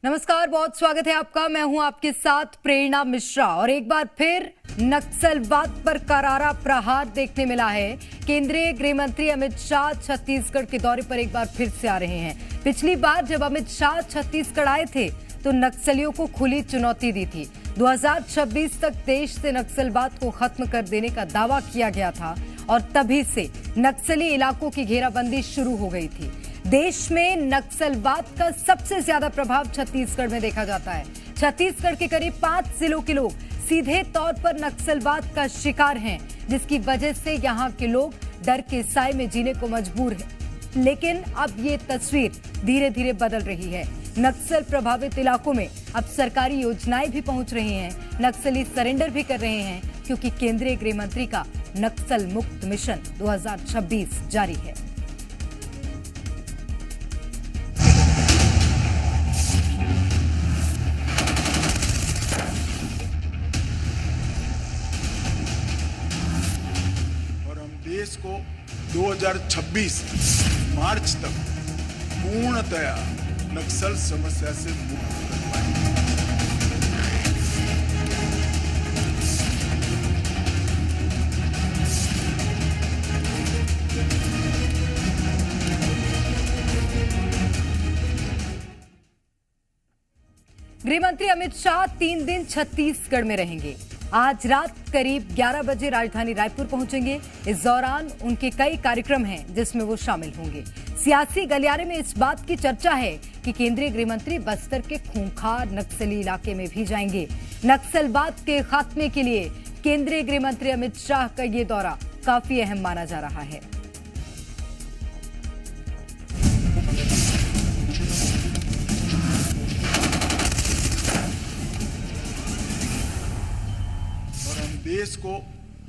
नमस्कार, बहुत स्वागत है आपका। मैं हूं आपके साथ प्रेरणा मिश्रा और एक बार फिर नक्सलवाद पर करारा प्रहार देखने मिला है। केंद्रीय गृह मंत्री अमित शाह छत्तीसगढ़ के दौरे पर एक बार फिर से आ रहे हैं। पिछली बार जब अमित शाह छत्तीसगढ़ आए थे तो नक्सलियों को खुली चुनौती दी थी। 2026 तक देश से नक्सलवाद को खत्म कर देने का दावा किया गया था और तभी से नक्सली इलाकों की घेराबंदी शुरू हो गई थी। देश में नक्सलवाद का सबसे ज्यादा प्रभाव छत्तीसगढ़ में देखा जाता है। छत्तीसगढ़ के करीब 5 जिलों के लोग सीधे तौर पर नक्सलवाद का शिकार हैं, जिसकी वजह से यहां के लोग डर के साए में जीने को मजबूर हैं। लेकिन अब ये तस्वीर धीरे धीरे बदल रही है। नक्सल प्रभावित इलाकों में अब सरकारी योजनाएं भी पहुंच रही हैं। नक्सली सरेंडर भी कर रहे हैं क्योंकि केंद्रीय गृह मंत्री का नक्सल मुक्त मिशन 2026 जारी है। देश को 2026 मार्च तक पूर्णतया नक्सल समस्या से मुक्त कर पाएंगे। गृह मंत्री अमित शाह 3 दिन छत्तीसगढ़ में रहेंगे। आज रात करीब 11 बजे राजधानी रायपुर पहुंचेंगे। इस दौरान उनके कई कार्यक्रम हैं जिसमें वो शामिल होंगे। सियासी गलियारे में इस बात की चर्चा है कि केंद्रीय गृह मंत्री बस्तर के खूंखार नक्सली इलाके में भी जाएंगे। नक्सलवाद के खात्मे के लिए केंद्रीय गृह मंत्री अमित शाह का ये दौरा काफी अहम माना जा रहा है। देश को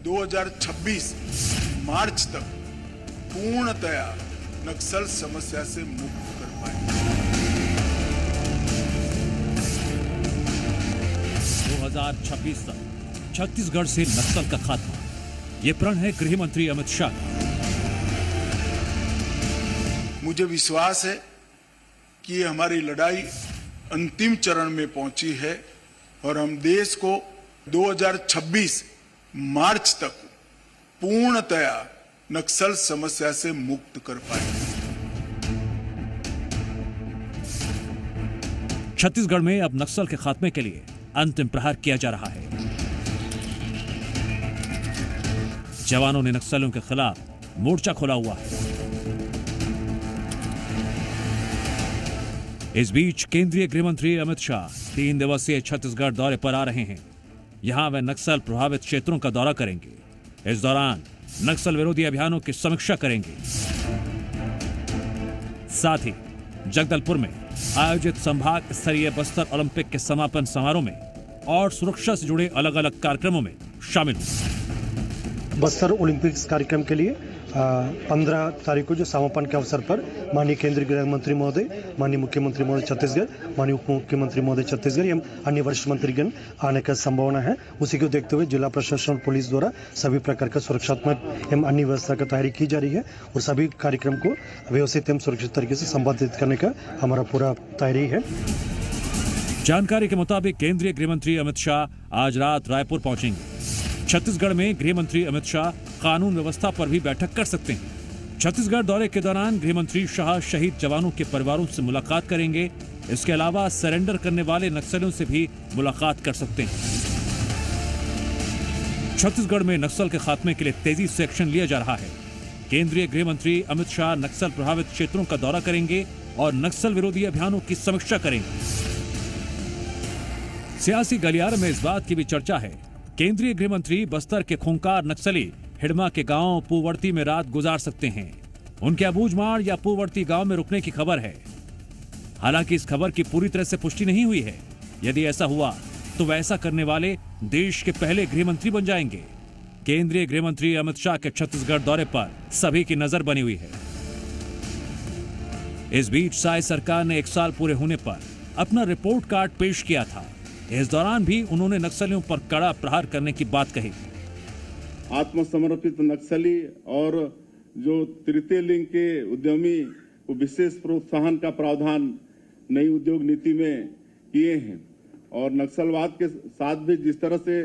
2026 मार्च तक पूर्णतया नक्सल समस्या से मुक्त कर पाएंगे। 2026 तक छत्तीसगढ़ से नक्सल का खात्मा, ये प्रण है गृह मंत्री अमित शाह का। मुझे विश्वास है कि हमारी लड़ाई अंतिम चरण में पहुंची है और हम देश को 2026 मार्च तक पूर्णतया नक्सल समस्या से मुक्त कर पाएंगे। छत्तीसगढ़ में अब नक्सल के खात्मे के लिए अंतिम प्रहार किया जा रहा है। जवानों ने नक्सलियों के खिलाफ मोर्चा खोला हुआ है। इस बीच केंद्रीय गृह मंत्री अमित शाह 3 दिवसीय छत्तीसगढ़ दौरे पर आ रहे हैं। यहां वे नक्सल प्रभावित क्षेत्रों का दौरा करेंगे। इस दौरान नक्सल विरोधी अभियानों की समीक्षा करेंगे। साथ ही जगदलपुर में आयोजित संभाग स्तरीय बस्तर ओलंपिक के समापन समारोह में और सुरक्षा से जुड़े अलग अलग कार्यक्रमों में शामिल होंगे। बस्तर ओलंपिक्स कार्यक्रम के लिए 15 तारीख को जो समापन के अवसर पर माननीय केंद्रीय गृह मंत्री महोदय, माननीय मुख्यमंत्री महोदय छत्तीसगढ़, माननीय उप मुख्यमंत्री महोदय छत्तीसगढ़ एवं अन्य वरिष्ठ मंत्रीगण आने का संभावना है। उसी को देखते हुए जिला प्रशासन और पुलिस द्वारा सभी प्रकार का सुरक्षात्मक एवं अन्य व्यवस्था की तैयारी की जा रही है और सभी कार्यक्रम को व्यवस्थित एवं सुरक्षित तरीके से संपादित करने का हमारा पूरा तैयारी है। जानकारी के मुताबिक केंद्रीय गृह मंत्री अमित शाह आज रात रायपुर पहुंचेंगे। छत्तीसगढ़ में गृह मंत्री अमित शाह कानून व्यवस्था पर भी बैठक कर सकते हैं। छत्तीसगढ़ दौरे के दौरान गृह मंत्री शाह शहीद जवानों के परिवारों से मुलाकात करेंगे। इसके अलावा सरेंडर करने वाले नक्सलियों से भी मुलाकात कर सकते हैं। छत्तीसगढ़ में नक्सल के खात्मे के लिए तेजी से एक्शन लिया जा रहा है। केंद्रीय गृह मंत्री अमित शाह नक्सल प्रभावित क्षेत्रों का दौरा करेंगे और नक्सल विरोधी अभियानों की समीक्षा करेंगे। सियासी गलियारे में इस बात की भी चर्चा है, केंद्रीय गृह मंत्री बस्तर के खूंखार नक्सली हिडमा के गांव पूवर्ती में रात गुजार सकते हैं। उनके अबूझमाड़ या पूवर्ती गांव में रुकने की खबर है। हालांकि इस खबर की पूरी तरह से पुष्टि नहीं हुई है। यदि ऐसा हुआ तो वैसा करने वाले देश के पहले गृह मंत्री बन जाएंगे। केंद्रीय गृह मंत्री अमित शाह के छत्तीसगढ़ दौरे पर सभी की नजर बनी हुई है। इस बीच साय सरकार ने 1 साल पूरे होने पर अपना रिपोर्ट कार्ड पेश किया था। इस दौरान भी उन्होंने नक्सलियों पर कड़ा प्रहार करने की बात कही। आत्मसमर्पित नक्सली और जो तृतीय लिंग के उद्यमी को विशेष प्रोत्साहन का प्रावधान नई उद्योग नीति में किए हैं और नक्सलवाद के साथ भी जिस तरह से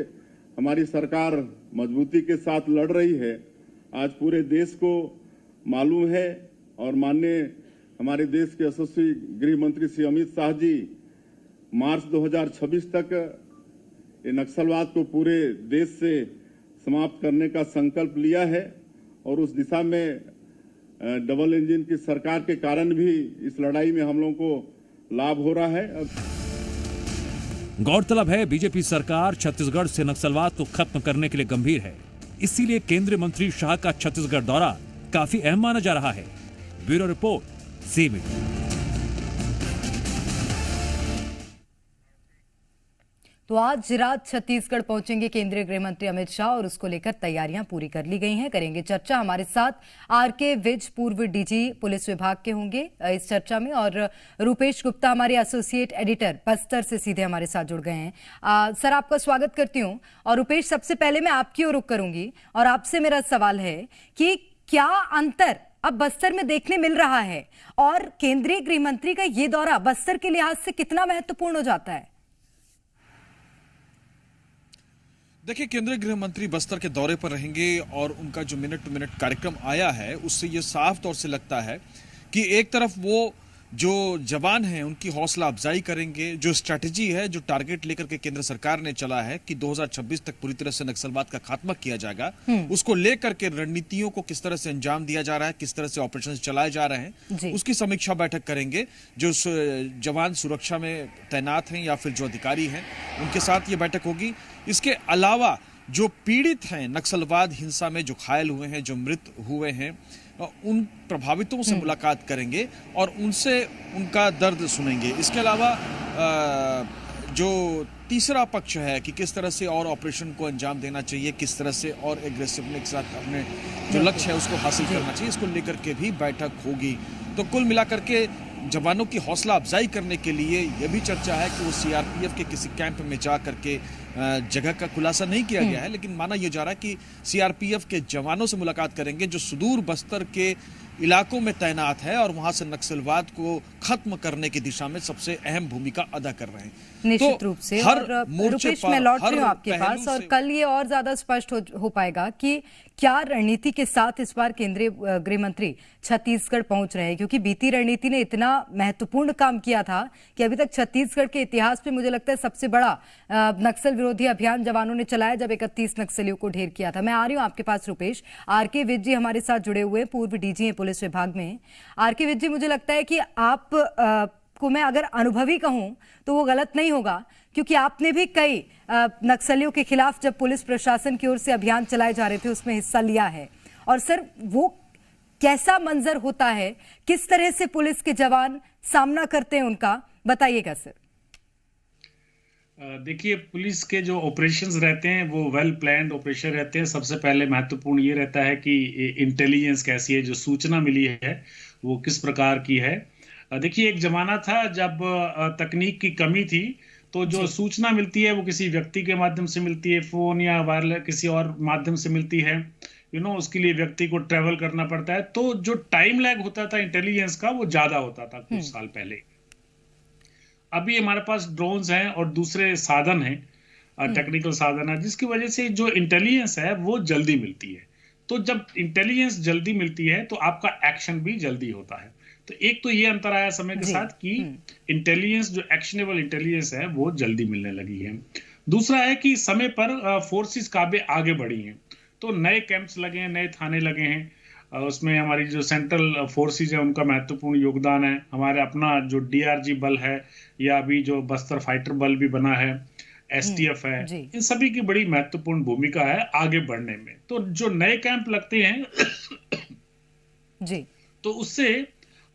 हमारी सरकार मजबूती के साथ लड़ रही है, आज पूरे देश को मालूम है। और माननीय हमारे देश के यशस्वी गृह मंत्री श्री अमित शाह जी मार्च 2026 तक ये नक्सलवाद को पूरे देश से समाप्त करने का संकल्प लिया है और उस दिशा में डबल इंजन की सरकार के कारण भी इस लड़ाई में हम लोगों को लाभ हो रहा है। गौरतलब है, बीजेपी सरकार छत्तीसगढ़ से नक्सलवाद को खत्म करने के लिए गंभीर है। इसीलिए केंद्रीय मंत्री शाह का छत्तीसगढ़ दौरा काफी अहम माना जा रहा है। Bureau report, C media. तो आज रात छत्तीसगढ़ पहुंचेंगे केंद्रीय गृह मंत्री अमित शाह और उसको लेकर तैयारियां पूरी कर ली गई हैं। करेंगे चर्चा। हमारे साथ आरके विज, पूर्व डीजी पुलिस विभाग के होंगे इस चर्चा में, और रूपेश गुप्ता हमारे एसोसिएट एडिटर बस्तर से सीधे हमारे साथ जुड़ गए हैं। सर, आपका स्वागत करती हूं। और रूपेश, सबसे पहले मैं आपकी ओर रुख करूंगी और आपसे मेरा सवाल है कि क्या अंतर अब बस्तर में देखने मिल रहा है और केंद्रीय गृह मंत्री का ये दौरा बस्तर के लिहाज से कितना महत्वपूर्ण हो जाता है? देखिए, केंद्रीय गृह मंत्री बस्तर के दौरे पर रहेंगे और उनका जो मिनट टू मिनट कार्यक्रम आया है उससे ये साफ तौर से लगता है कि एक तरफ वो जो जवान हैं उनकी हौसला अफजाई करेंगे, जो स्ट्रैटेजी है, जो टारगेट लेकर के केंद्र सरकार ने चला है कि 2026 तक पूरी तरह से नक्सलवाद का खात्मा किया जाएगा, उसको लेकर के रणनीतियों को किस तरह से अंजाम दिया जा रहा है, किस तरह से ऑपरेशन चलाए जा रहे हैं, उसकी समीक्षा बैठक करेंगे। जो जवान सुरक्षा में तैनात हैं या फिर जो अधिकारी हैं उनके साथ ये बैठक होगी। इसके अलावा जो पीड़ित हैं नक्सलवाद हिंसा में, जो घायल हुए हैं, जो मृत हुए हैं, उन प्रभावितों से मुलाकात करेंगे और उनसे उनका दर्द सुनेंगे। इसके अलावा जो तीसरा पक्ष है कि किस तरह से और ऑपरेशन को अंजाम देना चाहिए, किस तरह से और एग्रेसिवनेस के साथ अपने जो लक्ष्य है उसको हासिल करना चाहिए, इसको लेकर के भी बैठक होगी। तो कुल मिलाकर के जवानों की हौसला अफजाई करने के लिए यह भी चर्चा है कि वो सीआरपीएफ के किसी कैंप में जा करके जगह का खुलासा नहीं किया गया है, लेकिन माना यह जा रहा है कि सीआरपीएफ के जवानों से मुलाकात करेंगे जो सुदूर बस्तर के इलाकों में तैनात है और वहां से नक्सलवाद को खत्म करने की दिशा में सबसे अहम भूमिका अदा कर रहे हैं। निश्चित रूप से। और रूपेश, मैं लौट रही हूँ आपके पास, और कल ये और ज्यादा स्पष्ट हो पाएगा कि क्या रणनीति के साथ इस बार केंद्रीय गृह मंत्री छत्तीसगढ़ पहुंच रहे हैं, क्योंकि बीती रणनीति ने इतना महत्वपूर्ण काम किया था कि अभी तक छत्तीसगढ़ के इतिहास में मुझे लगता है सबसे बड़ा नक्सल विरोधी अभियान जवानों ने चलाया जब 31 नक्सलियों को ढेर किया था। मैं आ रही हूँ आपके पास रूपेश। आरके विज जी हमारे साथ जुड़े हुए, पूर्व डीजी हैं पुलिस विभाग में। आरके विज जी, मुझे लगता है कि आप को मैं अगर अनुभवी कहूं तो वो गलत नहीं होगा, क्योंकि आपने भी कई नक्सलियों के खिलाफ जब पुलिस प्रशासन की ओर से अभियान चलाए जा रहे थे उसमें हिस्सा लिया है। और सर, वो कैसा मंजर होता है, किस तरह से पुलिस के जवान सामना करते हैं उनका, बताइएगा सर। देखिए, पुलिस के जो ऑपरेशंस रहते हैं वो वेल प्लान्ड ऑपरेशन रहते हैं। सबसे पहले महत्वपूर्ण ये रहता है कि इंटेलिजेंस कैसी है, जो सूचना मिली है वो किस प्रकार की है। देखिए, एक जमाना था जब तकनीक की कमी थी, तो जो सूचना मिलती है वो किसी व्यक्ति के माध्यम से मिलती है, फोन या वायरलेस किसी और माध्यम से मिलती है, उसके लिए व्यक्ति को ट्रेवल करना पड़ता है। तो जो टाइम लैग होता था इंटेलिजेंस का वो ज्यादा होता था कुछ साल पहले। अभी हमारे पास ड्रोन्स हैं और दूसरे साधन हैं, टेक्निकल साधन है, जिसकी वजह से जो इंटेलिजेंस है वो जल्दी मिलती है। तो जब इंटेलिजेंस जल्दी मिलती है तो आपका एक्शन भी जल्दी होता है। तो एक तो ये अंतर आया समय के साथ कि इंटेलिजेंस, जो एक्शनेबल इंटेलिजेंस है वो जल्दी मिलने लगी है। दूसरा है कि समय पर फोर्सेस काफी आगे बढ़ी हैं, तो नए कैंप्स लगे हैं, नए थाने लगे हैं, उसमें हमारी जो सेंट्रल फोर्सेस है उनका महत्वपूर्ण योगदान है। हमारे अपना जो डीआरजी बल है या अभी जो बस्तर फाइटर बल भी बना है, एसटीएफ है, इन सभी की बड़ी महत्वपूर्ण भूमिका है आगे बढ़ने में। तो जो नए कैंप लगते हैं जी, तो उससे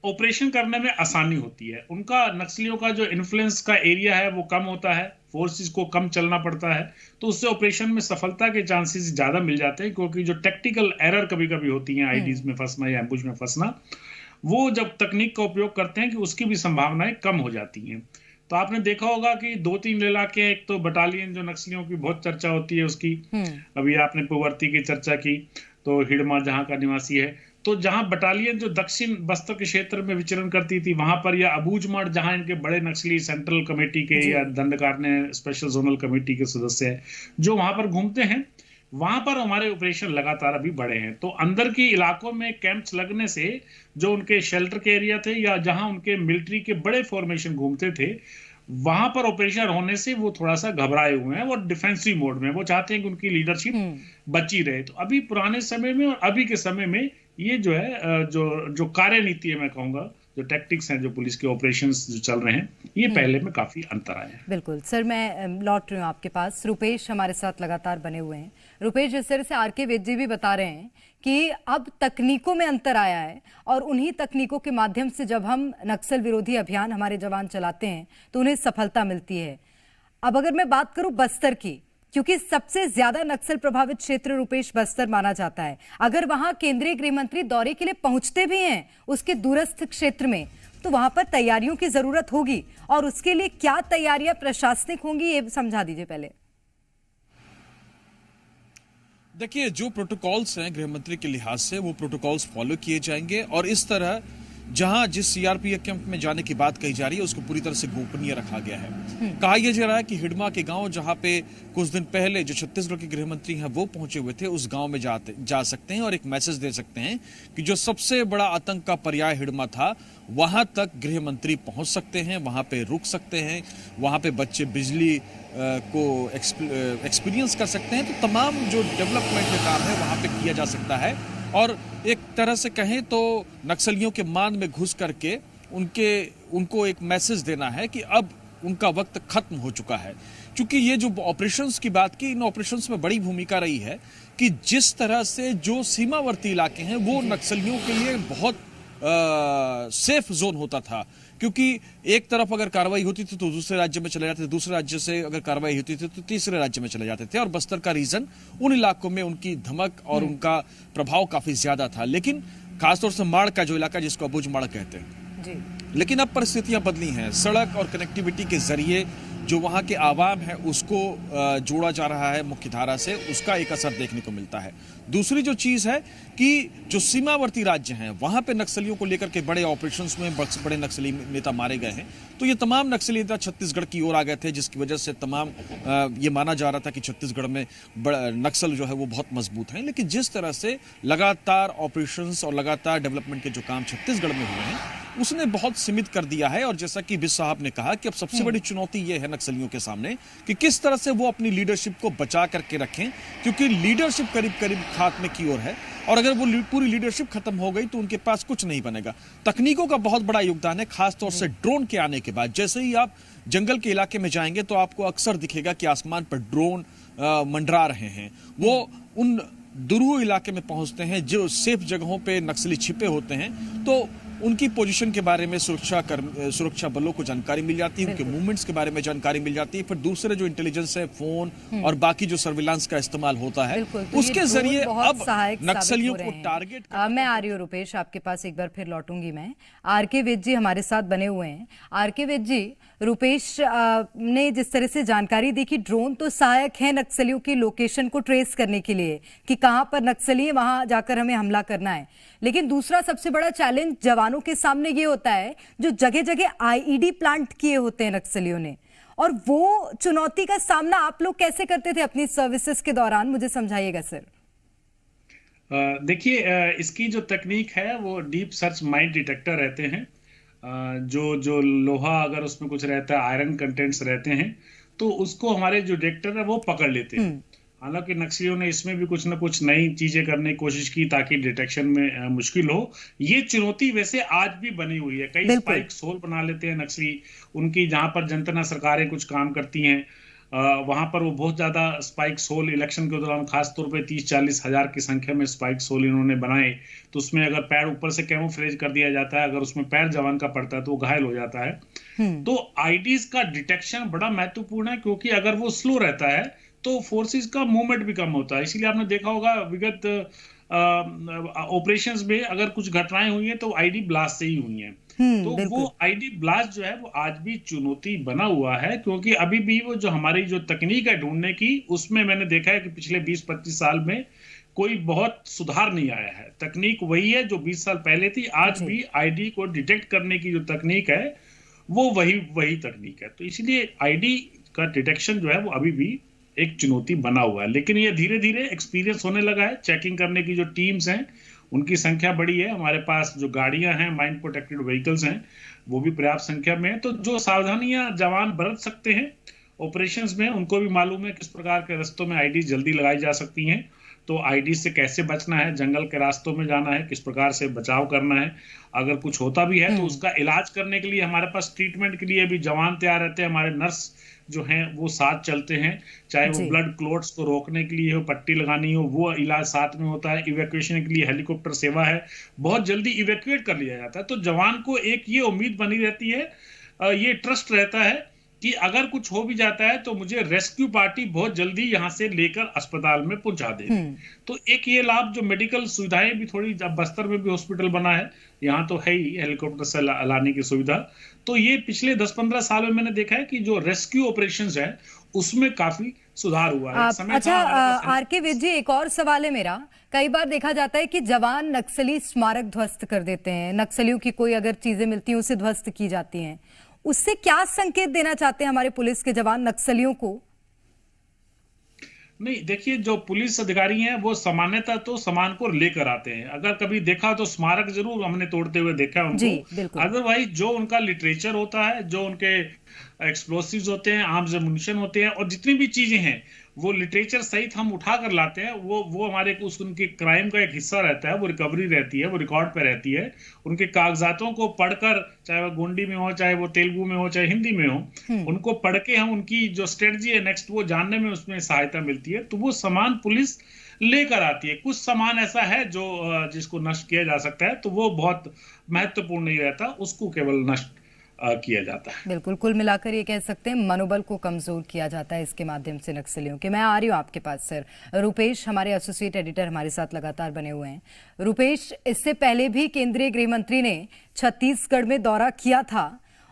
ऑपरेशन करने में आसानी होती है। उनका नक्सलियों का जो इन्फ्लुएंस का एरिया है वो कम होता है, फोर्सेस को कम चलना पड़ता है, तो उससे ऑपरेशन में सफलता के चांसेस ज्यादा मिल जाते हैं। क्योंकि जो टेक्निकल एरर कभी कभी होती हैं, आईडीज में फंसना या एम्बुश में फंसना, वो जब तकनीक का उपयोग करते हैं कि उसकी भी संभावनाएं कम हो जाती हैं। तो आपने देखा होगा कि 2-3 इलाके, एक तो बटालियन जो नक्सलियों की बहुत चर्चा होती है उसकी, अभी आपने पुवर्ती की चर्चा की, तो हिडमा जहां का निवासी है, तो जहां बटालियन जो दक्षिण बस्तर के क्षेत्र में विचरण करती थी वहां पर, या अबूझमाड़ जहां इनके बड़े नक्सली सेंट्रल कमेटी के या दंडकारण्य स्पेशल जोनल कमेटी के सदस्य हैं जो वहां पर घूमते हैं, वहां पर हमारे ऑपरेशन लगातार अभी बढ़े हैं। तो अंदर के इलाकों में कैंप्स लगने से जो उनके शेल्टर के एरिया थे या जहां उनके मिलिट्री के बड़े फॉर्मेशन घूमते थे, वहां पर ऑपरेशन होने से वो थोड़ा सा घबराए हुए हैं, वो डिफेंसिव मोड में, वो चाहते हैं कि उनकी लीडरशिप बची रहे। तो अभी पुराने समय में और अभी के समय में ये जो है जो कार्यनीति है, मैं कहूंगा जो टैक्टिक्स हैं, जो पुलिस के ऑपरेशंस जो चल रहे हैं, ये पहले में काफी अंतर आया है। बिल्कुल सर, मैं लौट रही हूँ आपके पास। रुपेश हमारे साथ लगातार बने हुए हैं। रुपेश, जिस तरह से आर.के. वैद्य जी भी बता रहे हैं कि अब तकनीकों में अंतर आया है और उन्हीं तकनीकों के माध्यम से जब हम नक्सल विरोधी अभियान हमारे जवान चलाते हैं तो उन्हें सफलता मिलती है। अब अगर मैं बात करूं बस्तर की, क्योंकि सबसे ज्यादा नक्सल प्रभावित क्षेत्र रुपेश बस्तर माना जाता है, अगर वहां केंद्रीय गृह मंत्री दौरे के लिए पहुंचते भी हैं उसके दूरस्थ क्षेत्र में, तो वहां पर तैयारियों की जरूरत होगी, और उसके लिए क्या तैयारियां प्रशासनिक होंगी ये समझा दीजिए पहले। देखिए, जो प्रोटोकॉल्स हैं गृह मंत्री के लिहाज से, वो प्रोटोकॉल्स फॉलो किए जाएंगे और इस तरह जहां जिस सीआरपीएफ कैंप में जाने की बात कही जा रही है उसको पूरी तरह से गोपनीय रखा गया है। कहा यह जा रहा है कि हिडमा के गांव जहां पे कुछ दिन पहले जो छत्तीसगढ़ के गृह मंत्री हैं वो पहुंचे हुए थे, उस गांव में जा सकते हैं और एक मैसेज दे सकते हैं कि जो सबसे बड़ा आतंक का पर्याय हिडमा था, वहां तक गृह मंत्री पहुंच सकते हैं, वहां पे रुक सकते हैं, वहां पे बच्चे बिजली को एक्सपीरियंस कर सकते हैं। तो तमाम जो डेवलपमेंट का काम है वहां पे किया जा सकता है और एक तरह से कहें तो नक्सलियों के मान में घुस करके उनको एक मैसेज देना है कि अब उनका वक्त खत्म हो चुका है। क्योंकि ये जो ऑपरेशंस की बात की, इन ऑपरेशंस में बड़ी भूमिका रही है कि जिस तरह से जो सीमावर्ती इलाके हैं वो नक्सलियों के लिए बहुत सेफ जोन होता था, क्योंकि एक तरफ अगर कार्रवाई होती थी तो दूसरे राज्य में चले जाते थे, दूसरे राज्य से अगर कार्रवाई होती थी तो तीसरे राज्य में चले जाते थे, और बस्तर का रीजन उन इलाकों में उनकी धमक और उनका प्रभाव काफी ज्यादा था। लेकिन खासतौर से माड़ का जो इलाका जिसको अबूझमाड़ कहते हैं जी। लेकिन अब परिस्थितियां बदली हैं, सड़क और कनेक्टिविटी के जरिए जो वहां के आवाम है उसको जोड़ा जा रहा है मुख्य धारा से, उसका एक असर देखने को मिलता है। दूसरी जो चीज है कि जो सीमावर्ती राज्य हैं वहां पे नक्सलियों को लेकर के बड़े ऑपरेशंस में बड़े नक्सली नेता मारे गए हैं, तो ये तमाम नक्सली नेता छत्तीसगढ़ की ओर आ गए थे, जिसकी वजह से तमाम ये माना जा रहा था कि छत्तीसगढ़ में नक्सल जो है वो बहुत मजबूत है। लेकिन जिस तरह से लगातार ऑपरेशंस और लगातार डेवलपमेंट के जो काम छत्तीसगढ़ में हुए हैं उसने बहुत सीमित कर दिया है। और जैसा कि बिस साहब ने कहा कि अब सबसे बड़ी चुनौती ये है नक्सलियों के सामने कि किस तरह से वो अपनी लीडरशिप को बचा करके रखें, क्योंकि लीडरशिप करीब करीब खात्मे की ओर है और अगर वो पूरी लीडरशिप खत्म हो गई तो उनके पास कुछ नहीं बनेगा। तकनीकों का बहुत बड़ा योगदान है, खासतौर से ड्रोन के आने के बाद। जैसे ही आप जंगल के इलाके में जाएंगे तो आपको अक्सर दिखेगा कि आसमान पर ड्रोन मंडरा रहे हैं। वो उन दुरूह इलाके में पहुंचते हैं जो सेफ जगहों पे नक्सली छिपे होते हैं, तो उनकी पोजीशन के बारे में सुरक्षा बलों को जानकारी मिल जाती है, उनके मूवमेंट्स के बारे में जानकारी मिल जाती है। फिर दूसरे जो इंटेलिजेंस है, फोन और बाकी जो सर्विलांस का इस्तेमाल होता है, तो उसके जरिए अब नक्सलियों को टारगेट मैं आ रही हूँ रुपेश, आपके पास एक बार फिर लौटूंगी मैं। आर.के. वैद्य जी हमारे साथ बने हुए हैं। आर.के. वैद्य जी, रुपेश ने जिस तरह से जानकारी दी कि ड्रोन तो सहायक है नक्सलियों की लोकेशन को ट्रेस करने के लिए कि कहां पर नक्सली है, वहां जाकर हमें हमला करना है, लेकिन दूसरा सबसे बड़ा चैलेंज जवानों के सामने ये होता है जो जगह जगह आईईडी प्लांट किए होते हैं नक्सलियों ने, और वो चुनौती का सामना आप लोग कैसे करते थे अपनी सर्विसेज के दौरान, मुझे समझाइएगा सर। देखिए, इसकी जो तकनीक है वो डीप सर्च माइंड डिटेक्टर रहते हैं। जो लोहा अगर उसमें कुछ रहता है, आयरन कंटेंट्स रहते हैं, तो उसको हमारे जो डिटेक्टर है वो पकड़ लेते हैं। हालांकि नक्सलियों ने इसमें भी कुछ ना कुछ नई चीजें करने की कोशिश की ताकि डिटेक्शन में मुश्किल हो। ये चुनौती वैसे आज भी बनी हुई है। कई स्पाइक्स होल बना लेते हैं नक्सली, उनकी जहां पर जनता सरकारें कुछ काम करती हैं वहां पर वो बहुत ज्यादा स्पाइक्स होल इलेक्शन के दौरान खासतौर पे 30-40 हजार की संख्या में स्पाइक्स होल इन्होंने बनाए। तो उसमें अगर पैर ऊपर से कैमोफ्लेज कर दिया जाता है, अगर उसमें पैर जवान का पड़ता है तो वो घायल हो जाता है। तो आईडीज का डिटेक्शन बड़ा महत्वपूर्ण है, क्योंकि अगर वो स्लो रहता है तो फोर्सेस का मूवमेंट भी कम होता है। इसीलिए आपने देखा होगा विगत ऑपरेशंस में अगर कुछ घटनाएं हुई हैं तो आईडी ब्लास्ट से ही हुई हैं। तो वो आईडी ब्लास्ट जो है वो आज भी चुनौती बना हुआ है, क्योंकि अभी भी वो जो हमारी जो तकनीक है ढूंढने की, उसमें मैंने देखा है कि पिछले 20-25 साल में कोई बहुत सुधार नहीं आया है। तकनीक वही है जो 20 साल पहले थी। आज भी आईडी को डिटेक्ट करने की जो तकनीक है वो वही तकनीक है। तो इसलिए आईडी का डिटेक्शन जो है वो अभी भी एक चुनौती बना हुआ है, लेकिन ये धीरे धीरे एक्सपीरियंस होने लगा है। चेकिंग करने की जो टीम्स हैं उनकी संख्या बढ़ी है। हमारे पास जो गाड़ियां हैं, माइंड प्रोटेक्टेड व्हीकल्स हैं, वो भी पर्याप्त संख्या में है। तो जो सावधानियां जवान बरत सकते हैं ऑपरेशंस में, उनको भी मालूम है किस प्रकार के रास्तों में आईडी जल्दी लगाई जा सकती हैं। तो आईडी से कैसे बचना है, जंगल के रास्तों में जाना है, किस प्रकार से बचाव करना है, अगर कुछ होता भी है तो उसका इलाज करने के लिए हमारे पास ट्रीटमेंट के लिए भी जवान तैयार रहते हैं। हमारे नर्स जो हैं वो साथ चलते हैं, चाहे वो ब्लड क्लॉट्स को रोकने के लिए हो, पट्टी लगानी हो, वो इलाज साथ में होता है। इवैक्यूएशन के लिए हेलीकॉप्टर सेवा है, बहुत जल्दी इवैक्यूएट कर लिया जाता है। तो जवान को एक ये उम्मीद बनी रहती है, ये ट्रस्ट रहता है कि अगर कुछ हो भी जाता है तो मुझे रेस्क्यू पार्टी बहुत जल्दी यहाँ से लेकर अस्पताल में पहुंचा देगी। तो एक ये लाभ जो मेडिकल सुविधाएं भी थोड़ी, जब बस्तर में भी हॉस्पिटल बना है, यहाँ तो है ही हेलीकॉप्टर से लाने की सुविधा। तो ये पिछले 10-15 साल में मैंने देखा है कि जो रेस्क्यू ऑपरेशंस है उसमें काफी सुधार हुआ है। अच्छा आरके विज जी, एक और सवाल है मेरा। कई बार देखा जाता है कि जवान नक्सली स्मारक ध्वस्त कर देते हैं, नक्सलियों की कोई अगर चीजें मिलती हैं उसे ध्वस्त की जाती हैं। उससे क्या संकेत देना चाहते हैं हमारे पुलिस के जवान नक्सलियों को? नहीं, देखिए, जो पुलिस अधिकारी हैं वो सामान्यतः तो सामान को लेकर आते हैं। अगर कभी देखा तो स्मारक जरूर हमने तोड़ते हुए देखा है उनको। अदरवाइज जो उनका लिटरेचर होता है, जो उनके एक्सप्लोसिव्स होते हैं, आर्म्स एमुनिशन होते हैं, और जितनी भी चीजें हैं वो लिटरेचर सहित हम उठा कर लाते हैं। वो हमारे उनके क्राइम का एक हिस्सा रहता है, वो रिकवरी रहती है, वो रिकॉर्ड पे रहती है। उनके कागजातों को पढ़कर, चाहे वो गोंडी में हो, चाहे वो तेलुगु में हो, चाहे हिंदी में हो, उनको पढ़ के हम उनकी जो स्ट्रेटजी है नेक्स्ट वो जानने में उसमें सहायता मिलती है। तो वो सामान पुलिस लेकर आती है। कुछ सामान ऐसा है जो जिसको नष्ट किया जा सकता है, तो वो बहुत महत्वपूर्ण नहीं रहता, उसको केवल नष्ट किया जाता है। बिल्कुल, कुल मिलाकर ये कह सकते हैं मनोबल को कमजोर किया जाता है इसके माध्यम से नक्सलियों के। मैं आ रही हूँ आपके पास सर। रुपेश हमारे एसोसिएट एडिटर हमारे साथ लगातार बने हुए हैं। रुपेश, इससे पहले भी केंद्रीय गृह मंत्री ने छत्तीसगढ़ में दौरा किया था,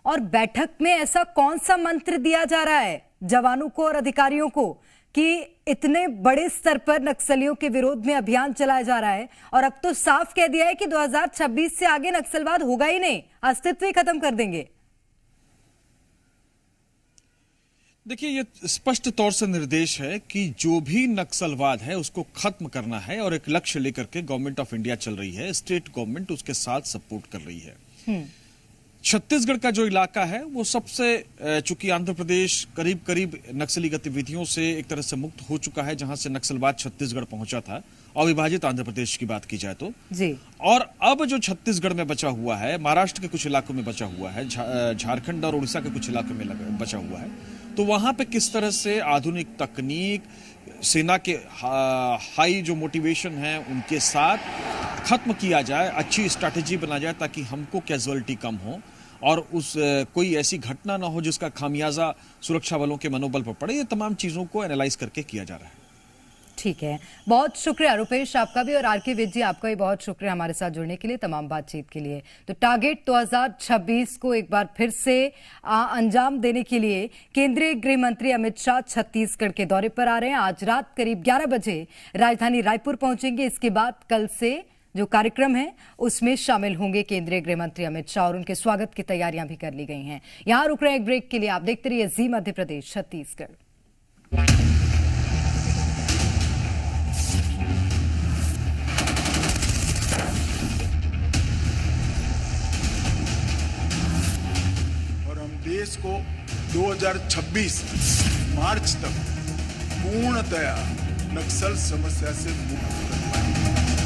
और बैठक में ऐसा कौन सा मंत्र दिया जा रहा है जवानों को और अधिकारियों को कि इतने बड़े स्तर पर नक्सलियों के विरोध में अभियान चलाया जा रहा है, और अब तो साफ कह दिया है कि 2026 से आगे नक्सलवाद होगा ही नहीं, अस्तित्व ही खत्म कर देंगे। देखिए, ये स्पष्ट तौर से निर्देश है कि जो भी नक्सलवाद है उसको खत्म करना है, और एक लक्ष्य लेकर के गवर्नमेंट ऑफ इंडिया चल रही है। स्टेट गवर्नमेंट उसके साथ सपोर्ट कर रही है। छत्तीसगढ़ का जो इलाका है वो सबसे, चूंकि आंध्र प्रदेश करीब करीब नक्सली गतिविधियों से एक तरह से मुक्त हो चुका है, जहां से नक्सलवाद छत्तीसगढ़ पहुंचा था, अविभाजित आंध्र प्रदेश की बात की जाए तो जी। और अब जो छत्तीसगढ़ में बचा हुआ है, महाराष्ट्र के कुछ इलाकों में बचा हुआ है, झारखंड और उड़ीसा के कुछ इलाकों में बचा हुआ है, तो वहां पे किस तरह से आधुनिक तकनीक, सेना के हाई जो मोटिवेशन है उनके साथ खत्म किया जाए, अच्छी स्ट्रैटेजी बना जाए ताकि हमको कैजुअलिटी कम हो और उस कोई ऐसी घटना ना हो जिसका खामियाजा सुरक्षा बलों के मनोबल पर पड़े। ये तमाम चीजों को एनालाइज करके किया जा रहा है। ठीक है, बहुत शुक्रिया रुपेश आपका भी, और आरके विज जी आपका भी बहुत शुक्रिया हमारे साथ जुड़ने के लिए, तमाम बातचीत के लिए। तो टारगेट 2026 को एक बार फिर से अंजाम देने के लिए केंद्रीय गृह मंत्री अमित शाह छत्तीसगढ़ के दौरे पर आ रहे हैं। आज रात करीब 11 बजे राजधानी रायपुर पहुंचेंगे। इसके बाद कल से जो कार्यक्रम है उसमें शामिल होंगे केंद्रीय गृह मंत्री अमित शाह, और उनके स्वागत की तैयारियां भी कर ली गई हैं। यहां रुक रहे हैं एक ब्रेक के लिए, आप देखते रहिए जी मध्य प्रदेश छत्तीसगढ़। देश को 2026 मार्च तक पूर्णतया नक्सल समस्या से मुक्त कर पाएंगे।